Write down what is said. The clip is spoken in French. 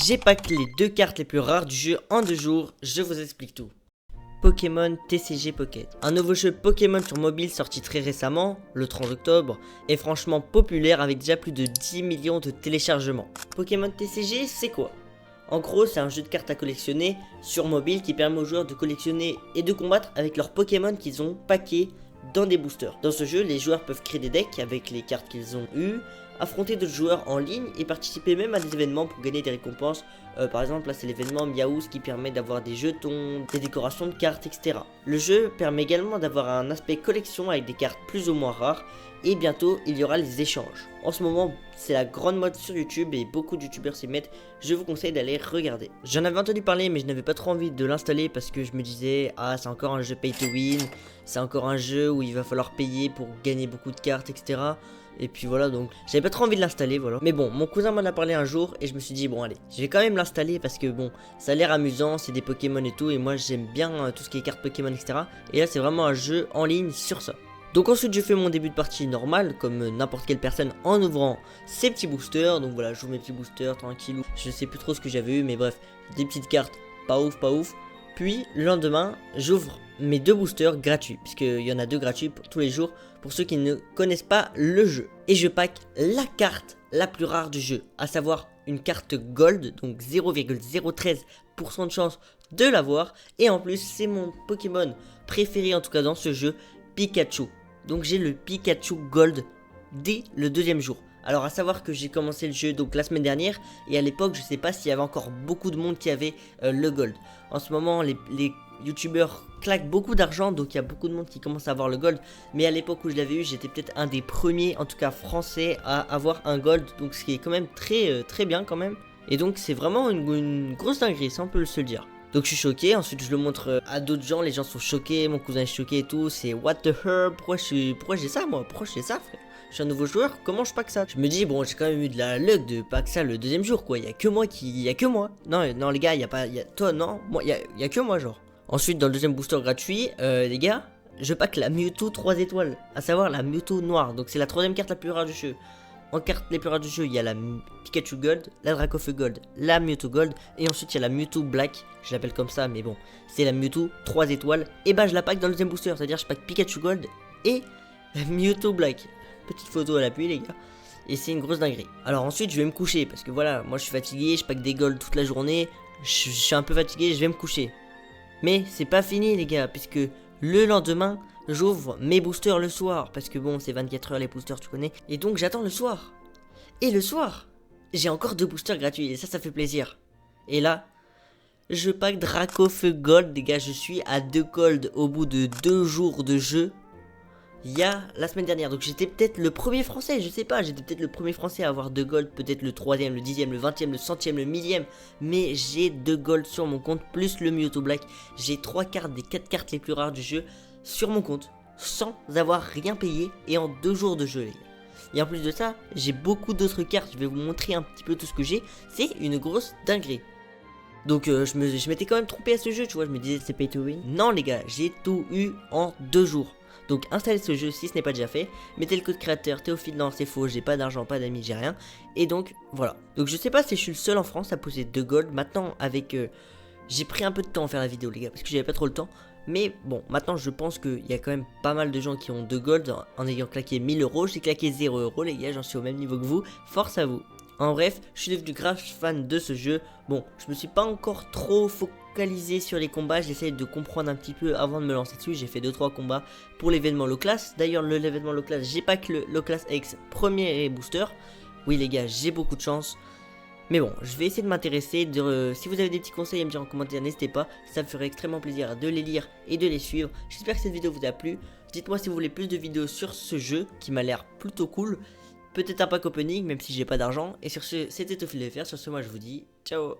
J'ai pack les 2 cartes les plus rares du jeu en 2 jours, je vous explique tout. Pokémon TCG Pocket. Un nouveau jeu Pokémon sur mobile sorti très récemment, le 30 octobre, est franchement populaire avec déjà plus de 10 millions de téléchargements. Pokémon TCG, c'est quoi? En gros, c'est un jeu de cartes à collectionner sur mobile qui permet aux joueurs de collectionner et de combattre avec leurs Pokémon qu'ils ont packés dans des boosters. Dans ce jeu, les joueurs peuvent créer des decks avec les cartes qu'ils ont eues, affronter d'autres joueurs en ligne et participer même à des événements pour gagner des récompenses. Par exemple, là c'est l'événement Miaouz qui permet d'avoir des jetons, des décorations de cartes, etc. Le jeu permet également d'avoir un aspect collection avec des cartes plus ou moins rares. Et bientôt, il y aura les échanges. En ce moment, c'est la grande mode sur YouTube et beaucoup de youtubeurs s'y mettent. Je vous conseille d'aller regarder. J'en avais entendu parler, mais je n'avais pas trop envie de l'installer parce que je me disais, ah, c'est encore un jeu pay to win. C'est encore un jeu où il va falloir payer pour gagner beaucoup de cartes, etc. Et puis voilà, donc j'avais pas trop envie de l'installer, voilà. Mais bon, mon cousin m'en a parlé un jour et je me suis dit, bon, allez, je vais quand même l'installer parce que bon, ça a l'air amusant, c'est des Pokémon et tout. Et moi, j'aime bien tout ce qui est cartes Pokémon, etc. Et là, c'est vraiment un jeu en ligne sur ça. Donc ensuite je fais mon début de partie normal comme n'importe quelle personne en ouvrant ces petits boosters. Donc voilà, j'ouvre mes petits boosters tranquillou. Je sais plus trop ce que j'avais eu, mais bref, des petites cartes pas ouf, pas ouf. Puis le lendemain, j'ouvre mes 2 boosters gratuits, puisqu'il y en a 2 gratuits pour tous les jours pour ceux qui ne connaissent pas le jeu. Et je pack la carte la plus rare du jeu, à savoir une carte gold, donc 0,013% de chance de l'avoir. Et en plus, c'est mon Pokémon préféré en tout cas dans ce jeu, Pikachu. Donc j'ai le Pikachu Gold dès le 2e jour. Alors à savoir que j'ai commencé le jeu donc la semaine dernière et à l'époque je sais pas s'il y avait encore beaucoup de monde qui avait le Gold. En ce moment les youtubeurs claquent beaucoup d'argent, donc il y a beaucoup de monde qui commence à avoir le Gold. Mais à l'époque où je l'avais eu, j'étais peut-être un des premiers, en tout cas français, à avoir un Gold. Donc ce qui est quand même très bien quand même. Et donc c'est vraiment une grosse dinguerie, ça on peut se le dire. Donc je suis choqué, ensuite je le montre à d'autres gens, les gens sont choqués, mon cousin est choqué et tout, c'est what the hell, pourquoi j'ai ça moi, pourquoi j'ai ça frère? Je suis un nouveau joueur, comment je pack ça? Je me dis bon, j'ai quand même eu de la luck de pack ça le 2e jour quoi, il y a que moi. Non les gars, il y a pas toi non, moi il y a que moi genre. Ensuite dans le 2e booster gratuit, les gars, je pack la Mewtwo 3 étoiles, à savoir la Mewtwo noire. Donc c'est la 3e carte la plus rare du jeu. En cartes les plus rares du jeu, il y a la Pikachu Gold, la Dracofeu Gold, la Mewtwo Gold, et ensuite il y a la Mewtwo Black, je l'appelle comme ça, mais bon, c'est la Mewtwo 3 étoiles, et bah je la pack dans le 2e booster, c'est-à-dire je pack Pikachu Gold et la Mewtwo Black. Petite photo à l'appui les gars, et c'est une grosse dinguerie. Alors ensuite je vais me coucher, parce que voilà, moi je suis fatigué, je pack des Gold toute la journée, je suis un peu fatigué, je vais me coucher. Mais c'est pas fini les gars, puisque le lendemain, j'ouvre mes boosters le soir, parce que bon, c'est 24 heures les boosters, tu connais. Et donc j'attends le soir. Et le soir, j'ai encore 2 boosters gratuits, et ça fait plaisir. Et là, je pack Dracofeu Gold, les gars, je suis à 2 gold au bout de 2 jours de jeu. Il y a la semaine dernière, donc j'étais peut-être le premier français, je sais pas, j'étais peut-être le premier français à avoir 2 gold, peut-être le 3e, le 10e, le 20e, le 100e, le 1000e, mais j'ai 2 gold sur mon compte, plus le Mewtwo Black, j'ai 3 cartes des 4 cartes les plus rares du jeu sur mon compte, sans avoir rien payé, et en 2 jours de jeu les gars. Et en plus de ça, j'ai beaucoup d'autres cartes, je vais vous montrer un petit peu tout ce que j'ai, c'est une grosse dinguerie. Donc je m'étais quand même trompé à ce jeu, tu vois, je me disais c'est pay to win. Non les gars, j'ai tout eu en 2 jours. Donc installez ce jeu si ce n'est pas déjà fait, mettez le code créateur Théophile, non c'est faux, j'ai pas d'argent, pas d'amis, j'ai rien. Et donc voilà. Donc je sais pas si je suis le seul en France à poser 2 gold. Maintenant avec j'ai pris un peu de temps à faire la vidéo les gars, parce que j'avais pas trop le temps. Mais bon, maintenant je pense qu'il y a quand même pas mal de gens qui ont 2 gold en ayant claqué 1000 euros. J'ai claqué 0 euros les gars, j'en suis au même niveau que vous, force à vous. En bref, je suis devenu grave fan de ce jeu. Bon, je me suis pas encore trop focalisé sur les combats, j'essaie de comprendre un petit peu avant de me lancer dessus. J'ai fait 2-3 combats pour l'événement low class. D'ailleurs, l'événement low class, j'ai pas que le low class X premier booster. Oui les gars, j'ai beaucoup de chance. Mais bon, je vais essayer de m'intéresser. Si vous avez des petits conseils à me dire en commentaire, n'hésitez pas. Ça me ferait extrêmement plaisir de les lire et de les suivre. J'espère que cette vidéo vous a plu. Dites-moi si vous voulez plus de vidéos sur ce jeu qui m'a l'air plutôt cool. Peut-être un pack opening, même si j'ai pas d'argent. Et sur ce, c'était Théophile FR. Sur ce, moi je vous dis ciao.